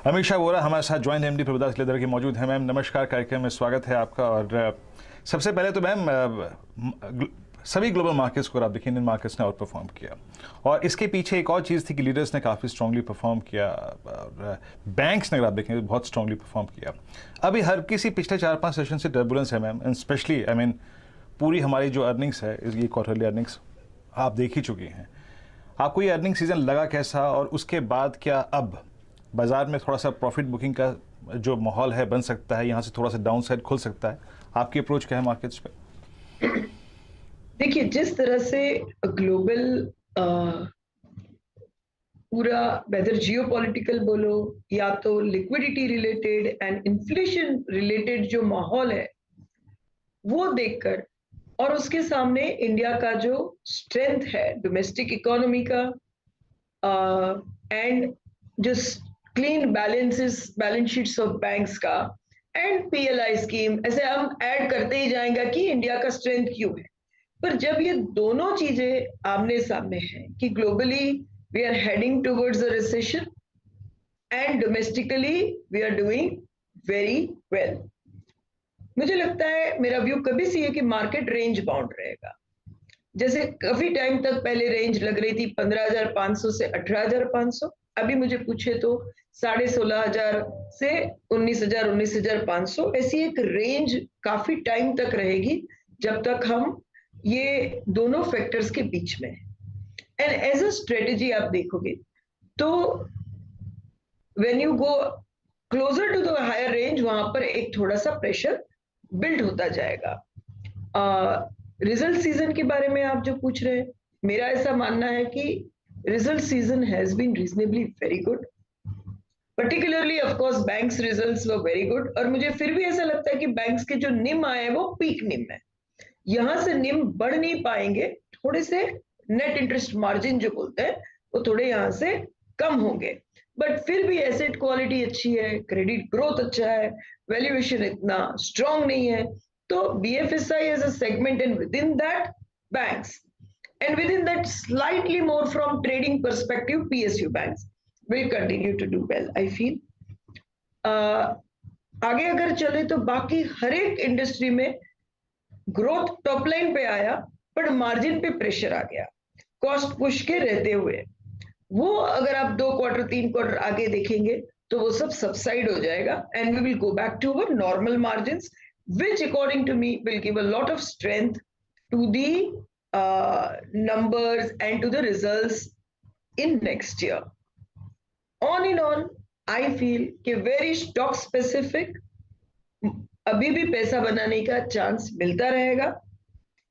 अमित शाह वोरा हमारे साथ joint MD Prabhudas leather की मौजूद है। मैम नमस्कार, कार्यक्रम में स्वागत है आपका। और सबसे पहले तो मैम सभी ग्लोबल मार्केट्स को आप देखिए, इंडियन मार्केट्स ने आउट परफॉर्म किया और इसके पीछे एक और चीज़ थी कि लीडर्स ने काफ़ी स्ट्रांगली परफॉर्म किया और बैंक्स ने अगर आप देखें बहुत स्ट्रांगली परफॉर्म किया। अभी हर किसी पिछले 4-5 सेशन से टर्बुलेंस है मैम, एंड स्पेशली पूरी हमारी जो अर्निंग्स है, ये क्वार्टरली अर्निंग्स आप देख ही चुकी हैं। आपको ये अर्निंग सीजन लगा कैसा, और उसके बाद क्या अब बाजार में थोड़ा सा प्रॉफिट बुकिंग का जो माहौल है बन सकता है, यहाँ से थोड़ा सा डाउन साइड खुल सकता है? आपकी अप्रोच क्या है मार्केट्स पे? देखिए, जिस तरह से ग्लोबल पूरा वेदर जियोपॉलिटिकल बोलो या तो liquidity related and inflation related जो माहौल है वो देखकर, और उसके सामने इंडिया का जो स्ट्रेंथ है डोमेस्टिक इकोनॉमी का एंड जो clean balance sheets of banks का एंड पीएलआई स्कीम, ऐसे हम ऐड करते ही जाएंगे कि इंडिया का स्ट्रेंथ क्यों है। पर जब ये दोनों चीजें आमने सामने हैं कि globally we are heading towards a recession and domestically we are doing very well, मुझे लगता है, मेरा व्यू कभी से है कि मार्केट रेंज बाउंड रहेगा। जैसे काफी टाइम तक पहले रेंज लग रही थी 15,500 से 18,500, अभी मुझे पूछे तो 16,500 से 19,500, ऐसी एक रेंज काफी टाइम तक रहेगी जब तक हम ये दोनों फैक्टर्स के बीच में है। एंड एज अ स्ट्रेटेजी आप देखोगे तो when you go closer to the higher range, वहां पर एक थोड़ा सा प्रेशर बिल्ड होता जाएगा। रिजल्ट सीजन के बारे में आप जो पूछ रहे हैं, मेरा ऐसा मानना है कि result season has been reasonably very good, particularly of course banks results were very good. और मुझे फिर भी ऐसा लगता है कि बैंक्स के जो निम आए हैं वो पीक निम है, यहां से निम बढ़ नहीं पाएंगे, थोड़े से नेट इंटरेस्ट मार्जिन जो बोलते हैं वो थोड़े यहां से कम होंगे, बट फिर भी एसेट क्वालिटी अच्छी है, क्रेडिट ग्रोथ अच्छा है, वैल्यूएशन इतना स्ट्रांग नहीं है। तो BFSI is a segment, and within that banks, and within that slightly more from trading perspective PSU banks will continue to do well, I feel. आगे अगर चले तो बाकी हर एक इंडस्ट्री में ग्रोथ टॉप लाइन पे आया, पर मार्जिन पे प्रेशर आ गया कॉस्ट पुश के रहते हुए। वो अगर आप 2 क्वार्टर 3 क्वार्टर आगे देखेंगे तो वो सब सबसाइड हो जाएगा and we will go back to our normal margins, which according to me will give a lot of strength to the numbers and to the results in next year. On and on, I feel कि very stock specific अभी भी पैसा बनाने का chance मिलता रहेगा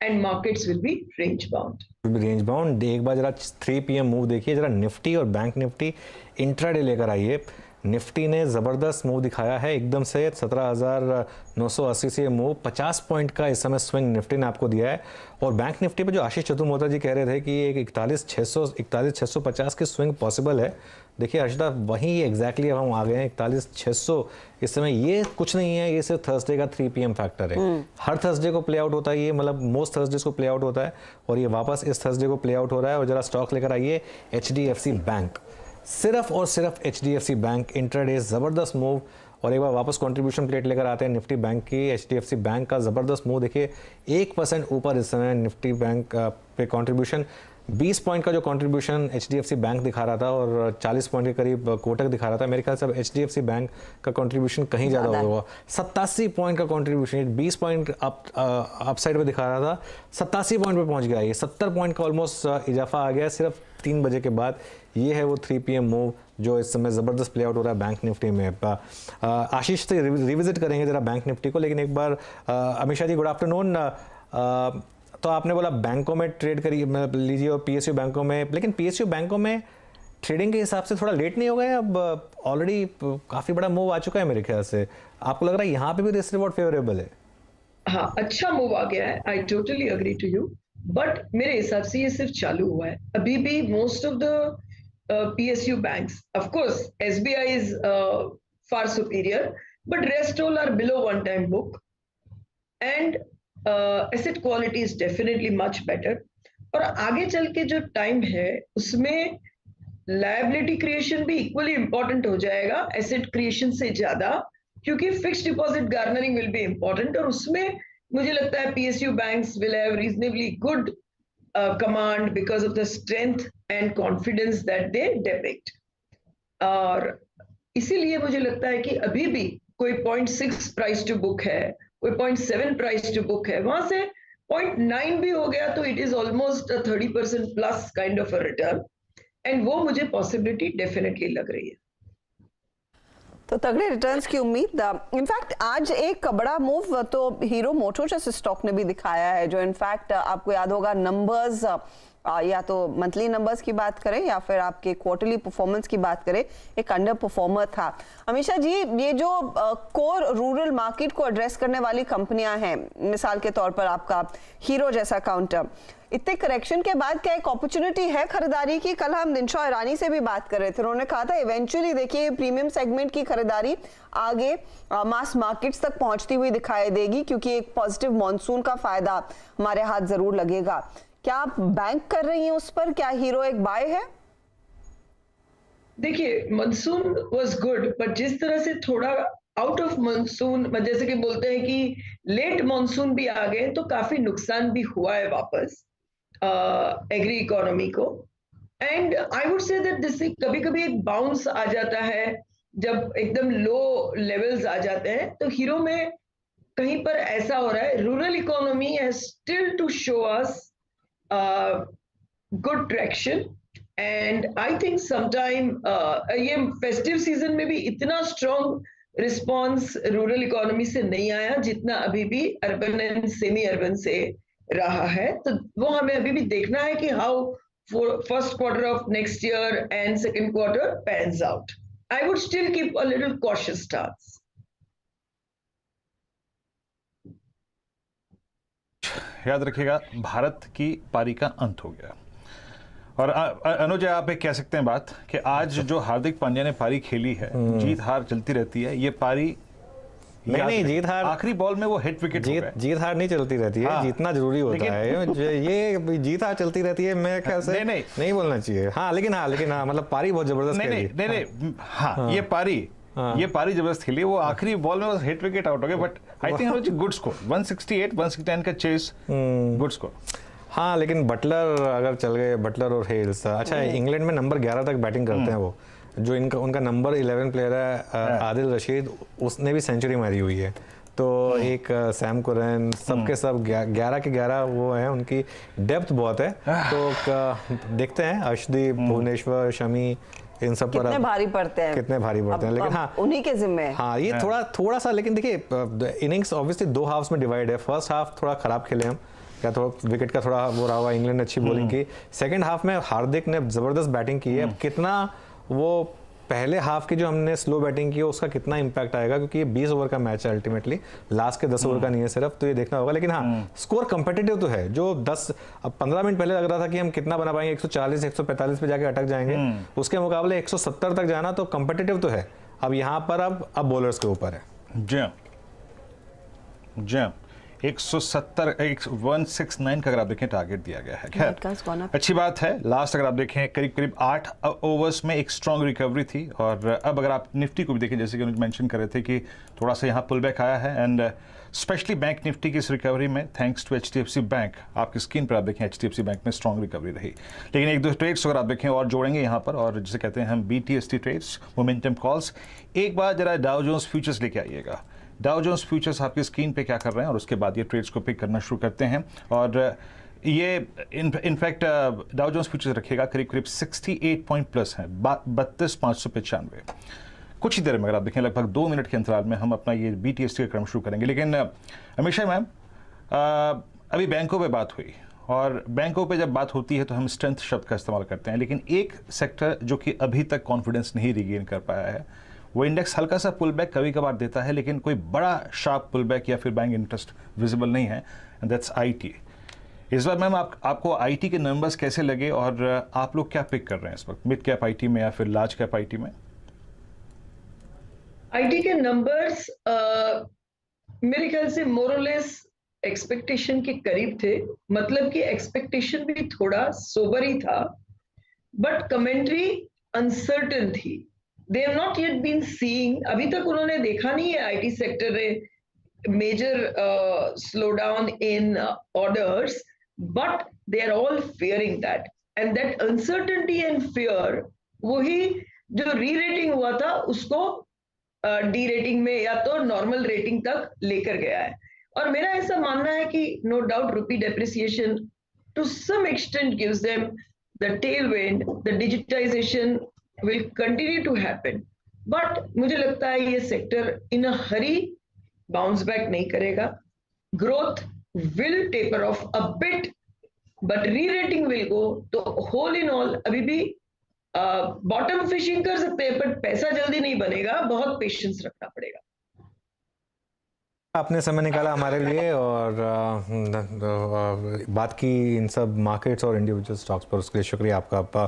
and markets will be range bound. Range bound. एक बार जरा 3 PM मूव देखिए, जरा निफ्टी और बैंक निफ्टी इंट्राडे लेकर आइए। निफ्टी ने ज़बरदस्त मूव दिखाया है, एकदम से 17,980 से मूव 50 पॉइंट का इस समय स्विंग निफ्टी ने आपको दिया है। और बैंक निफ्टी पे जो आशीष चतुर्मोहता जी कह रहे थे कि एक 41,650 की स्विंग पॉसिबल है, देखिए हर्षदा वहीं एग्जैक्टली अब हम आ गए हैं 41,600 इस समय। ये कुछ नहीं है, ये सिर्फ थर्सडे का 3 PM फैक्टर है। हर थर्सडे को प्ले आउट होता है ये, मतलब मोस्ट थर्सडेज को प्ले आउट होता है, और ये वापस इस थर्सडे को प्ले आउट हो रहा है। और जरा स्टॉक लेकर आइए HDFC बैंक, सिर्फ और सिर्फ HDFC बैंक इंट्राडे ज़बरदस्त मूव। और एक बार वापस कंट्रीब्यूशन प्लेट लेकर आते हैं निफ्टी बैंक की। HDFC बैंक का ज़बरदस्त मूव देखिए, 1% ऊपर इस समय निफ्टी बैंक पे कंट्रीब्यूशन। 20 पॉइंट का जो कंट्रीब्यूशन HDFC बैंक दिखा रहा था और 40 पॉइंट के करीब कोटक दिखा रहा था, मेरे ख्याल से अब HDFC बैंक का कंट्रीब्यूशन कहीं ज़्यादा होगा। 87 पॉइंट का कंट्रीब्यूशन, 20 पॉइंट अपसाइड पे दिखा रहा था, 87 पॉइंट पे पहुंच गया। ये 70 पॉइंट का ऑलमोस्ट इजाफा आ गया सिर्फ 3 बजे के बाद। ये है वो 3 PM मूव जो इस समय ज़बरदस्त प्ले आउट हो रहा है बैंक निफ्टी में। आशीष से रिविजिट करेंगे जरा बैंक निफ्टी को, लेकिन एक बार अमित शाह जी गुड आफ्टरनून। तो आपने बोला बैंकों में ट्रेड करिए लीजिए और PSU बैंकों में, लेकिन PSU बैंकों में ट्रेडिंग के हिसाब से थोड़ा लेट नहीं हो गए? अब ऑलरेडी काफ़ी बड़ा मूव आ चुका है मेरे ख्याल से, आपको लग रहा है यहाँ पे भी रिस्क रिवॉर्ड फेवरेबल है? हाँ, अच्छा मूव आ गया है, I totally agree to you, but मेरे हिसाब से ये सिर्फ चालू हुआ है। अभी भी most of the PSU banks, of course SBI is far superior, but rest all are below one time book, and asset quality is definitely much better. और आगे चल के जो टाइम है उसमें लायबिलिटी क्रिएशन भी इक्वली इंपॉर्टेंट हो जाएगा एसेट क्रिएशन से ज्यादा, क्योंकि fixed deposit garnering will be important, और उसमें मुझे लगता है PSU banks will have reasonably good command because of the strength and confidence that they depict. और इसीलिए मुझे लगता है कि अभी भी कोई 0.6 प्राइस टू बुक है, कोई 0.7 प्राइस टू बुक है, वहां से 0.9 भी हो गया तो it is almost 30% plus kind of a return, and वो मुझे पॉसिबिलिटी डेफिनेटली लग रही है। तो तगड़े रिटर्न्स की उम्मीद। इनफैक्ट आज एक बड़ा मूव तो हीरो मोटो जैसे स्टॉक ने भी दिखाया है, जो इनफैक्ट आपको याद होगा नंबर्स, या तो मंथली नंबर्स की बात करें या फिर आपके क्वार्टरली परफॉर्मेंस की बात करें, एक अंडर परफॉर्मर था। अमीषा जी, ये जो कोर रूरल मार्केट को एड्रेस करने वाली कंपनियां हैं, मिसाल के तौर पर आपका हीरो जैसा काउंटर, इतने करेक्शन के बाद क्या एक अपॉर्चुनिटी है खरीदारी की? कल हम दिनशा ईरानी से भी बात कर रहे थे, उन्होंने कहा था इवेंचुअली देखिए प्रीमियम सेगमेंट की खरीदारी आगे मास मार्केट्स तक पहुंचती हुई दिखाई देगी, क्योंकि एक पॉजिटिव मॉनसून का फायदा हमारे हाथ जरूर लगेगा। क्या आप बैंक कर रही हैं उस पर? क्या हीरो एक बाय है? देखिए, मानसून वाज गुड, बट जिस तरह से थोड़ा आउट ऑफ मानसून, जैसे कि बोलते हैं कि लेट मानसून भी आ गए, तो काफी नुकसान भी हुआ है वापस एग्री इकोनॉमी को। And I would say that this कभी कभी एक बाउंस आ जाता है जब एकदम लो लेवल्स आ जाते हैं, तो हीरो में कहीं पर ऐसा हो रहा है। Rural economy has still to show us good traction, and I think sometime ये फेस्टिव सीजन में भी इतना स्ट्रॉन्ग रिस्पॉन्स रूरल इकोनॉमी से नहीं आया जितना अभी भी अर्बन एंड सेमी अर्बन से रहा है। तो वो हमें अभी भी देखना है कि how first quarter of next year and second quarter pans out. I would still keep a little cautious stance. याद रखिएगा, भारत की पारी का अंत हो गया। और अनुज, आप एक कह सकते हैं बात कि आज जो हार्दिक पांड्या ने पारी खेली है, जीत हार चलती रहती है, ये पारी नहीं जीत हार, आखिरी बॉल में वो हिट विकेट जीत हार नहीं चलती रहती है। हाँ, जीतना जरूरी होता है। ये जीत हार चलती रहती है, मैं ख्याल से नहीं बोलना चाहिए। हाँ लेकिन मतलब पारी बहुत जबरदस्त नहीं, हाँ ये पारी जबरदस्त खेली। वो आखिरी बॉल में हिट विकेट आउट हो गए, but I think good score 168 169 का चेस, गुड स्कोर। हाँ लेकिन बटलर अगर चल गए, बटलर और हेल्स, अच्छा इंग्लैंड में नंबर 11 तक बैटिंग करते हैं वो, जो उनका नंबर 11 प्लेयर है आदिल रशीद, उसने भी सेंचुरी मारी हुई है। तो एक सैम कुरैन, सबके सब 11 के 11 वो हैं, उनकी डेप्थ बहुत है। तो देखते हैं अर्शदीप, भुवनेश्वर, शमी, इन सब पर कितने भारी पड़ते हैं, लेकिन हाँ उन्हीं के जिम्मे हाँ ये थोड़ा सा। लेकिन देखिए इनिंग्स ऑब्वियसली 2 हाफ्स में डिवाइड है। फर्स्ट हाफ थोड़ा खराब खेले हम, क्या थोड़ा विकेट का थोड़ा वो रहा हुआ, इंग्लैंड ने अच्छी बॉलिंग की। सेकंड हाफ में हार्दिक ने जबरदस्त बैटिंग की है। अब कितना वो पहले हाफ की जो हमने स्लो बैटिंग की है उसका कितना इंपैक्ट आएगा, क्योंकि ये 20 ओवर का मैच है अल्टीमेटली, लास्ट के 10 ओवर का नहीं है सिर्फ, तो ये देखना होगा। लेकिन हाँ स्कोर कंपेटिटिव तो है। जो 15 मिनट पहले लग रहा था कि हम कितना बना पाएंगे, 140 145 पे जाके अटक जाएंगे, उसके मुकाबले 170 तक जाना तो कंपेटिटिव तो है। अब यहाँ पर अब बॉलर्स के ऊपर है। जी 170 169 का अगर आप देखें टारगेट दिया गया है। खैर अच्छी बात है। लास्ट अगर आप देखें करीब 8 ओवर्स में एक स्ट्रॉन्ग रिकवरी थी। और अब अगर आप निफ्टी को भी देखें, जैसे कि उन्होंने मेंशन कर रहे थे कि थोड़ा सा यहाँ पुल बैक आया है, एंड स्पेशली बैंक निफ्टी की इस रिकवरी में थैंक्स टू HDFC बैंक। आपकी स्क्रीन पर आप देखें HDFC बैंक में स्ट्रॉन्ग रिकवरी रही। लेकिन एक दो ट्रेड्स अगर आप देखें और जोड़ेंगे यहाँ पर, और जिसे कहते हैं हम BTST ट्रेड्स, मोमेंटम कॉल्स। एक बार जरा डाउ जोन्स फ्यूचर्स लेके आइएगा। डाउ जोन्स फ्यूचर्स आपकी स्क्रीन पे क्या कर रहे हैं, और उसके बाद ये ट्रेड्स को पिक करना शुरू करते हैं। और ये इनफैक्ट डाउ जोन्स फ्यूचर्स रखिएगा करीब 68 पॉइंट प्लस हैं, 32,595। कुछ ही देर में अगर आप देखें लगभग 2 मिनट के अंतराल में हम अपना ये BTST का क्रम शुरू करेंगे। लेकिन अमीषा मैम, अभी बैंकों पे बात हुई, और बैंकों पे जब बात होती है तो हम स्ट्रेंथ शब्द का इस्तेमाल करते हैं। लेकिन एक सेक्टर जो कि अभी तक कॉन्फिडेंस नहीं रिगेन कर पाया है, वो इंडेक्स हल्का सा पुल बैक कभी कभार देता है, लेकिन कोई बड़ा शार्प पुल बैक या फिर बैंक इंटरेस्ट विजिबल नहीं है, एंड दैट्स IT। इस बार मैम आपको IT के नंबर्स कैसे लगे, और आप लोग क्या पिक कर रहे हैं इस वक्त, मिड कैप IT में या फिर लार्ज कैप IT में? IT के नंबर्स मेरे ख्याल से मोरलेस एक्सपेक्टेशन के करीब थे। मतलब कि एक्सपेक्टेशन भी थोड़ा सोबर ही था, बट कमेंट्री अनसर्टन थी, they have not yet been seeing, अभी तक उन्होंने देखा नहीं है आईटी सेक्टर में major slowdown in orders, but they are all fearing that, and that uncertainty and fear वही जो री-रेटिंग हुआ था उसको डी रेटिंग में या तो नॉर्मल रेटिंग तक लेकर गया है। और मेरा ऐसा मानना है कि no doubt rupee depreciation to some extent gives them the tailwind, the digitization will continue to happen, but मुझे लगता है ये sector in a hurry bounce back नहीं करेगा, growth will taper off a bit, but re rating will go. तो whole in all अभी भी bottom fishing कर सकते हैं, पर पैसा जल्दी नहीं बनेगा, बहुत पेशेंस रखना पड़ेगा। आपने समय निकाला हमारे लिए और बात की इन सब मार्केट्स और इंडिविजुअल स्टॉक्स पर, उसके लिए शुक्रिया आपका।